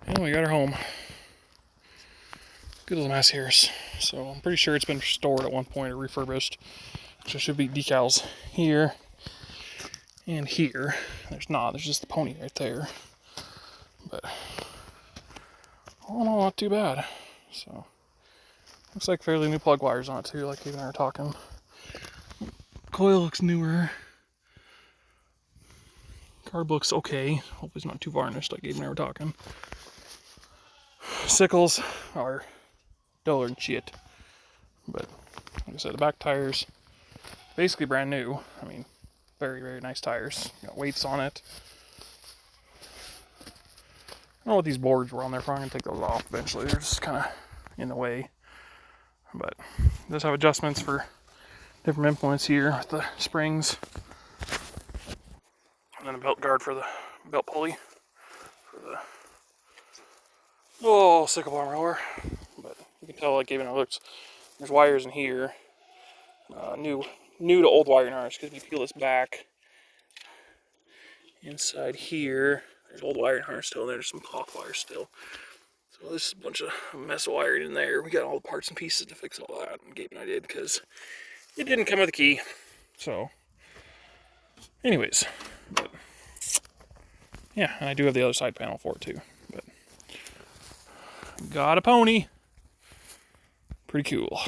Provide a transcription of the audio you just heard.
Well, we got her home. Good little Massey Harris. So I'm pretty sure it's been restored at one point or refurbished. So there should be decals here and here. There's not. There's just the pony right there. But all in all, not too bad. So looks like fairly new plug wires on it too, like Gabe and I were talking. Coil looks newer. Carb looks okay. Hopefully it's not too varnished like Gabe and I were talking. Sickles are duller than shit. But like I said, the back tires basically brand new. I mean, very, very nice tires. Got weights on it. I don't know what these boards were on there for. I'm going to take those off eventually. They're just kind of in the way. But it does have adjustments for different implements here with the springs. And then a belt guard for the belt pulley. For the sickle bar rower. But you can tell, like, even it looks, there's wires in here. New to old wiring harness, because if you peel this back, inside here, there's old wiring harness still in there. There's some cloth wire still. So there's a bunch of mess of wiring in there. We got all the parts and pieces to fix all that, and Gabe and I did, because it didn't come with a key. So, anyways, but yeah, and I do have the other side panel for it too. But got a pony. Pretty cool.